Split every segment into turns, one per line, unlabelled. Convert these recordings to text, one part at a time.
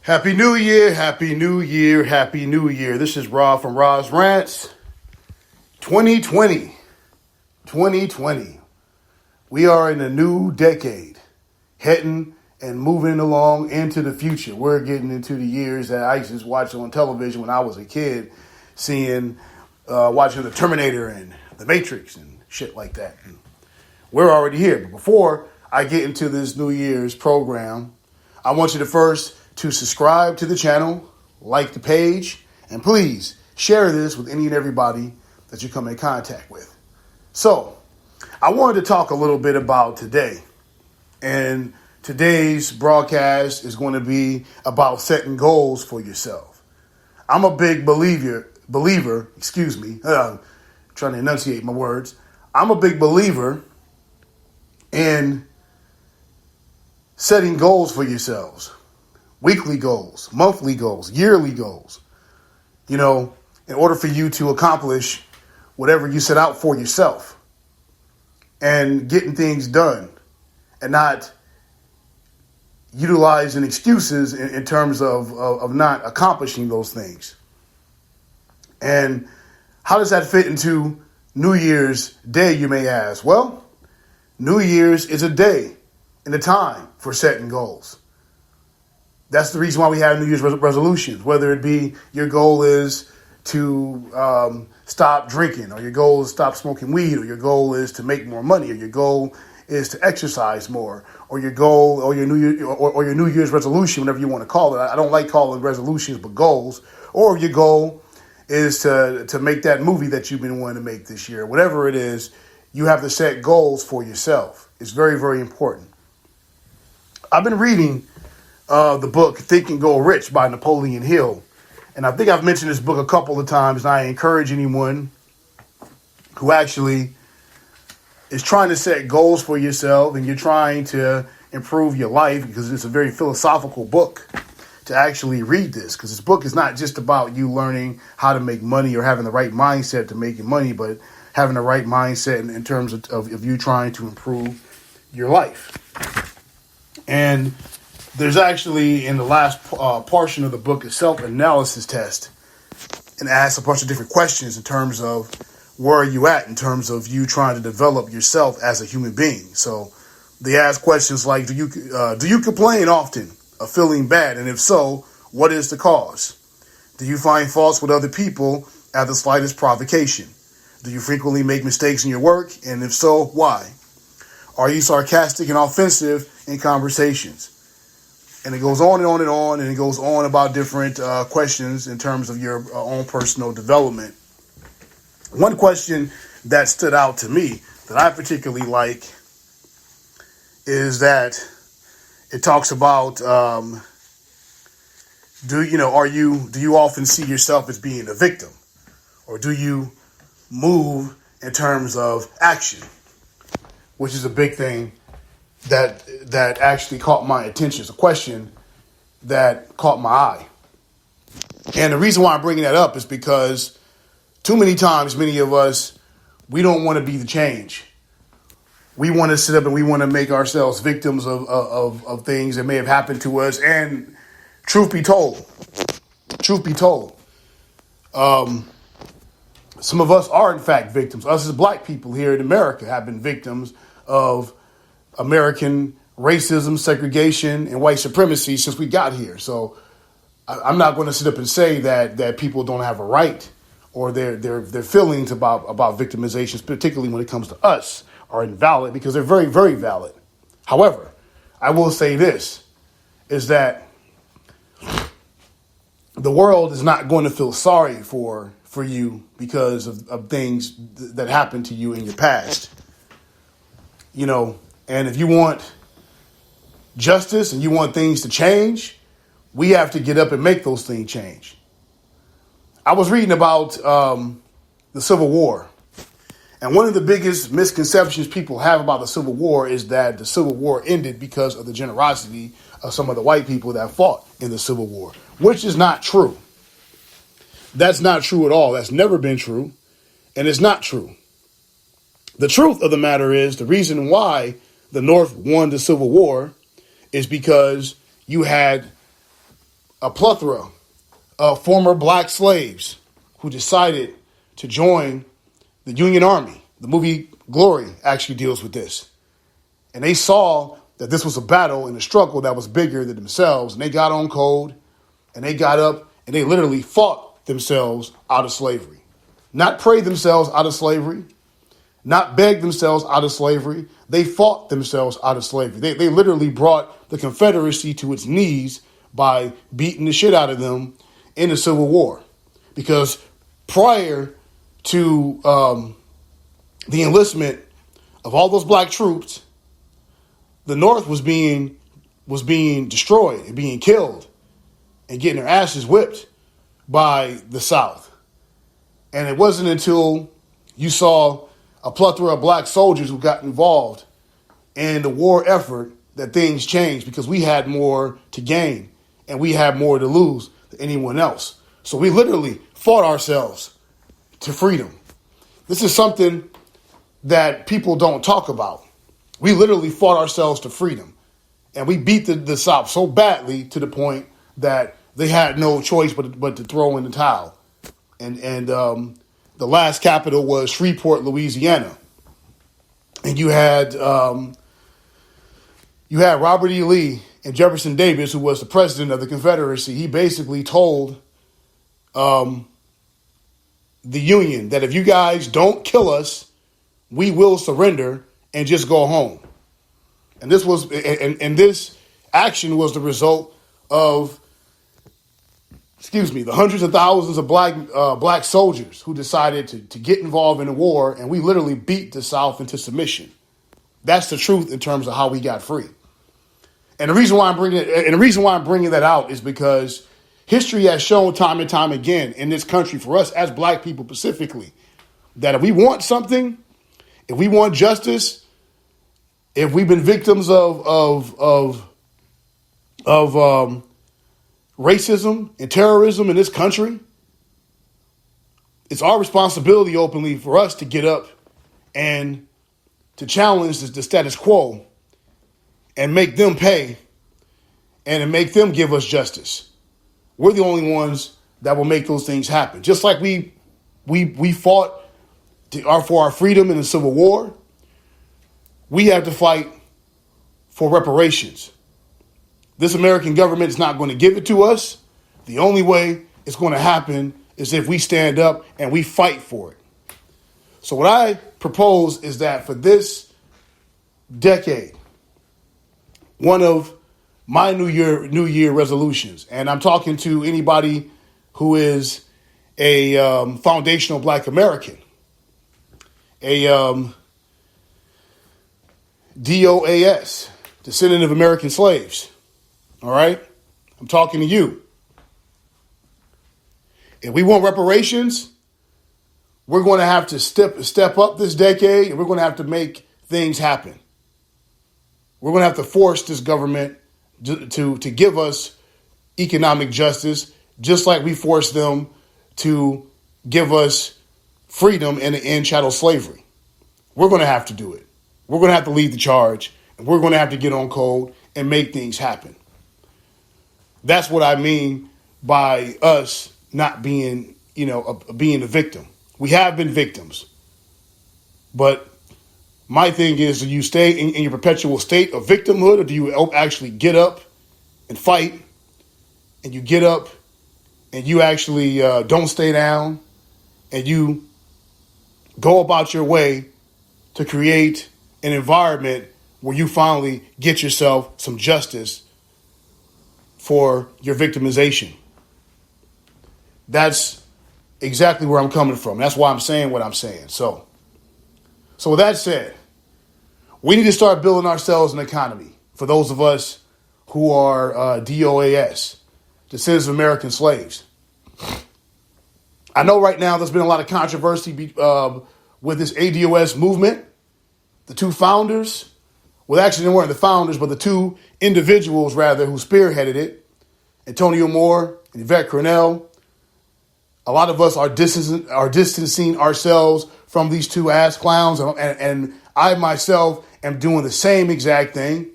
Happy New Year, Happy New Year, Happy New Year. This is Rob from Rob's Rants. 2020. 2020. We are in a new decade, heading and moving along into the future. We're getting into the years that I used to watch on television when I was a kid, watching The Terminator and The Matrix and shit like that. And we're already here. But before I get into this New Year's program, I want you to first to subscribe to the channel, like the page, and please share this with any and everybody that you come in contact with. So, I wanted to talk a little bit about today. And today's broadcast is going to be about setting goals for yourself. I'm a big believer, trying to enunciate my words. I'm a big believer in setting goals for yourselves. Weekly goals, monthly goals, yearly goals. In order for you to accomplish whatever you set out for yourself and getting things done and not utilizing excuses in terms of not accomplishing those things. And how does that fit into New Year's Day, you may ask? Well, New Year's is a day and a time for setting goals. That's the reason why we have New Year's resolutions, whether it be your goal is to stop drinking, or your goal is to stop smoking weed, or your goal is to make more money, or your goal is to exercise more, or your goal, or your New Year's resolution, whatever you want to call it. I don't like calling resolutions, but goals. Or your goal is to make that movie that you've been wanting to make this year. Whatever it is, you have to set goals for yourself. It's very, very important. I've been reading the book Think and Go Rich by Napoleon Hill. And I think I've mentioned this book a couple of times, and I encourage anyone who actually is trying to set goals for yourself and you're trying to improve your life, because it's a very philosophical book, to actually read this. Because this book is not just about you learning how to make money or having the right mindset to making money, but having the right mindset in terms of you trying to improve your life. And there's actually, in the last portion of the book, a self-analysis test, and asks a bunch of different questions in terms of where are you at in terms of you trying to develop yourself as a human being. So they ask questions like, do you complain often of feeling bad? And if so, what is the cause? Do you find faults with other people at the slightest provocation? Do you frequently make mistakes in your work? And if so, why? Are you sarcastic and offensive in conversations? And it goes on and on and on, and it goes on about different questions in terms of your own personal development. One question that stood out to me that I particularly like is that it talks about, do you often see yourself as being a victim, or do you move in terms of action, which is a big thing that actually caught my attention. It's a question that caught my eye. And the reason why I'm bringing that up is because too many times, many of us, we don't want to be the change. We want to sit up and we want to make ourselves victims of things that may have happened to us. And truth be told, some of us are in fact victims. Us as black people here in America have been victims of American racism, segregation, and white supremacy since we got here. So I'm not going to sit up and say that people don't have a right, or their feelings about victimizations, particularly when it comes to us, are invalid, because they're very, very valid. However, I will say this, is that the world is not going to feel sorry for you because of things that happened to you in your past. And if you want justice and you want things to change, we have to get up and make those things change. I was reading about the Civil War. And one of the biggest misconceptions people have about the Civil War is that the Civil War ended because of the generosity of some of the white people that fought in the Civil War, which is not true. That's not true at all. That's never been true. And it's not true. The truth of the matter is, the reason why the North won the Civil War is because you had a plethora of former black slaves who decided to join the Union Army. The movie Glory actually deals with this. And they saw that this was a battle and a struggle that was bigger than themselves. And they got on code and they got up and they literally fought themselves out of slavery. Not prayed themselves out of slavery, not begged themselves out of slavery. They fought themselves out of slavery. They literally brought the Confederacy to its knees by beating the shit out of them in the Civil War. Because prior to the enlistment of all those black troops, the North was being destroyed and being killed and getting their asses whipped by the South. And it wasn't until you saw a plethora of black soldiers who got involved in the war effort that things changed, because we had more to gain and we had more to lose than anyone else. So we literally fought ourselves to freedom. This is something that people don't talk about. We literally fought ourselves to freedom, and we beat the South so badly to the point that they had no choice but to throw in the towel. And the last capital was Shreveport, Louisiana. And you had Robert E. Lee and Jefferson Davis, who was the president of the Confederacy. He basically told the Union that if you guys don't kill us, we will surrender and just go home. And this action was the result of, the hundreds of thousands of black soldiers who decided to get involved in the war, and we literally beat the South into submission. That's the truth in terms of how we got free. And the reason why I'm bringing that out is because history has shown time and time again in this country, for us as black people specifically, that if we want something, if we want justice, if we've been victims of racism and terrorism in this country, it's our responsibility openly for us to get up and to challenge the status quo and make them pay and to make them give us justice. We're the only ones that will make those things happen. Just like we fought for our freedom in the Civil War, we have to fight for reparations. This American government is not going to give it to us. The only way it's going to happen is if we stand up and we fight for it. So what I propose is that for this decade, one of my New Year resolutions, and I'm talking to anybody who is a foundational black American, a DOAS, descendant of American slaves. All right? I'm talking to you. If we want reparations, we're going to have to step up this decade, and we're going to have to make things happen. We're going to have to force this government to give us economic justice, just like we forced them to give us freedom and to end chattel slavery. We're going to have to do it. We're going to have to lead the charge, and we're going to have to get on code and make things happen. That's what I mean by us not being, being a victim. We have been victims. But my thing is, do you stay in your perpetual state of victimhood, or do you actually get up and fight, and you get up and you actually don't stay down, and you go about your way to create an environment where you finally get yourself some justice for your victimization? That's exactly where I'm coming from. That's why I'm saying what I'm saying. So with that said, we need to start building ourselves an economy for those of us who are DOAS, descendants of American slaves. I know right now there's been a lot of controversy with this ADOS movement. The two founders, well, actually they weren't the founders, but the two individuals, rather, who spearheaded it, Antonio Moore and Yvette Cornell. A lot of us are distancing ourselves from these two ass clowns, and I myself am doing the same exact thing,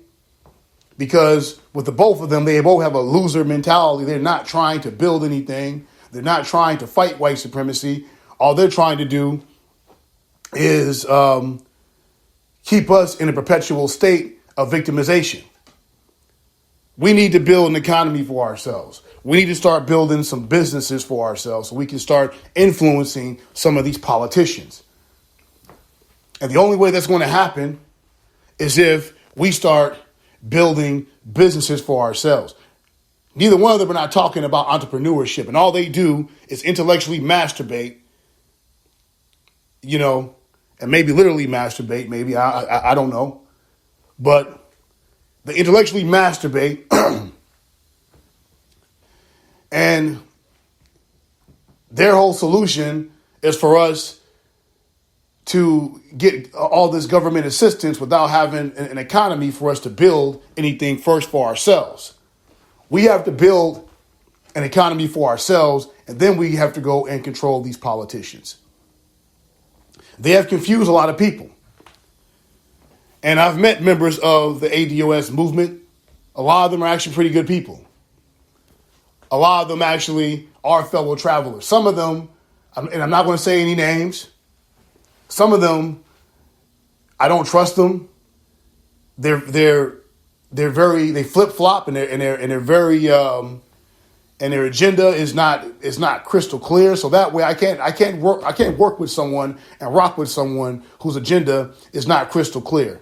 Because with the both of them, they both have a loser mentality. They're not trying to build anything. They're not trying to fight white supremacy. All they're trying to do is keep us in a perpetual state of victimization. We need to build an economy for ourselves. We need to start building some businesses for ourselves so we can start influencing some of these politicians. And the only way that's going to happen is if we start building businesses for ourselves. Neither one of them are not talking about entrepreneurship, and all they do is intellectually masturbate, and maybe literally masturbate, maybe, I don't know. But they intellectually masturbate and their whole solution is for us to get all this government assistance without having an economy for us to build anything first for ourselves. We have to build an economy for ourselves, and then we have to go and control these politicians. They have confused a lot of people. And I've met members of the ADOS movement. A lot of them are actually pretty good people. A lot of them actually are fellow travelers. Some of them, and I'm not going to say any names, some of them, I don't trust them. They're very, they flip flop, and they're very, and their agenda is not crystal clear. So that way I can't work with someone and rock with someone whose agenda is not crystal clear.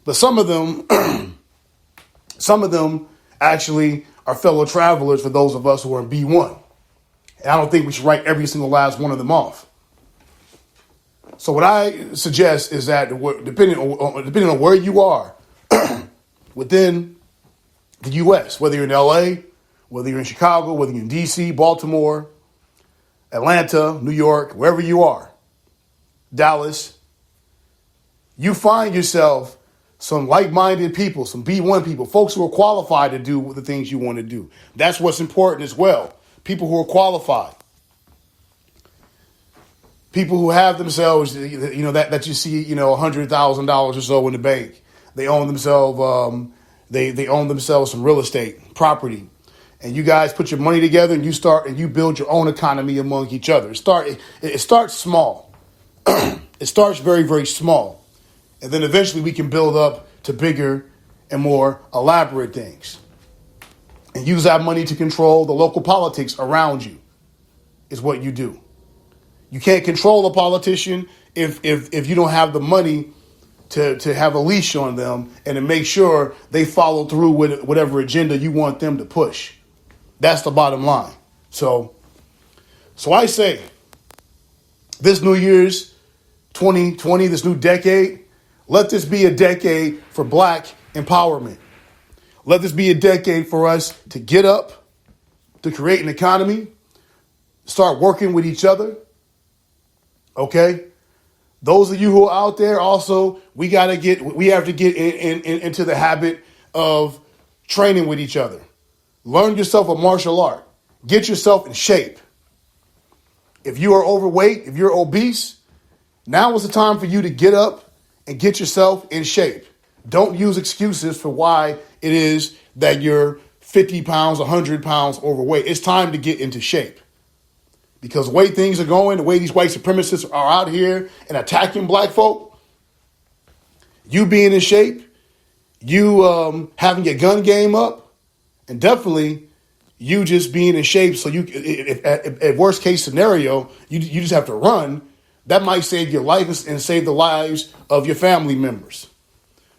But some of them actually are fellow travelers for those of us who are in B1. And I don't think we should write every single last one of them off. So what I suggest is that depending on where you are within the U.S., whether you're in L.A., whether you're in Chicago, whether you're in D.C., Baltimore, Atlanta, New York, wherever you are, Dallas, you find yourself some like-minded people, some B1 people, folks who are qualified to do the things you want to do. That's what's important as well. People who are qualified. People who have themselves, that you see, $100,000 or so in the bank. They own themselves, they own themselves some real estate property. And you guys put your money together and you build your own economy among each other. It starts small. It starts very, very small. And then eventually we can build up to bigger and more elaborate things. And use that money to control the local politics around you is what you do. You can't control a politician if you don't have the money to have a leash on them and to make sure they follow through with whatever agenda you want them to push. That's the bottom line. So I say this New Year's 2020, this new decade, let this be a decade for Black empowerment. Let this be a decade for us to get up, to create an economy, start working with each other. Okay? Those of you who are out there also, we have to get into the habit of training with each other. Learn yourself a martial art. Get yourself in shape. If you are overweight, if you're obese, now is the time for you to get up and get yourself in shape. Don't use excuses for why it is that you're 50 pounds, 100 pounds overweight. It's time to get into shape. Because the way things are going, the way these white supremacists are out here and attacking Black folk, you being in shape, you having your gun game up, and definitely you just being in shape so you, if worst case scenario, you just have to run, that might save your life and save the lives of your family members.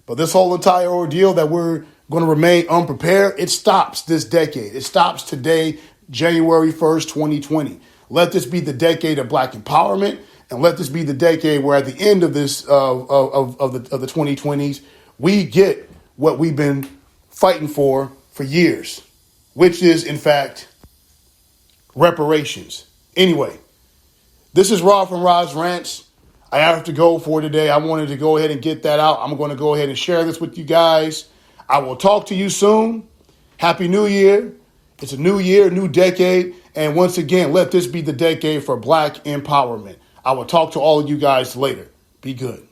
But this whole entire ordeal that we're going to remain unprepared, it stops this decade. It stops today, January 1st, 2020. Let this be the decade of Black empowerment, and let this be the decade where at the end of this of the 2020s, we get what we've been fighting for years, which is in fact reparations. Anyway, this is Rob from Rod's Rants. I have to go for today. I wanted to go ahead and get that out. I'm going to go ahead and share this with you guys. I will talk to you soon. Happy New Year. It's a new year, new decade. And once again, let this be the decade for Black empowerment. I will talk to all of you guys later. Be good.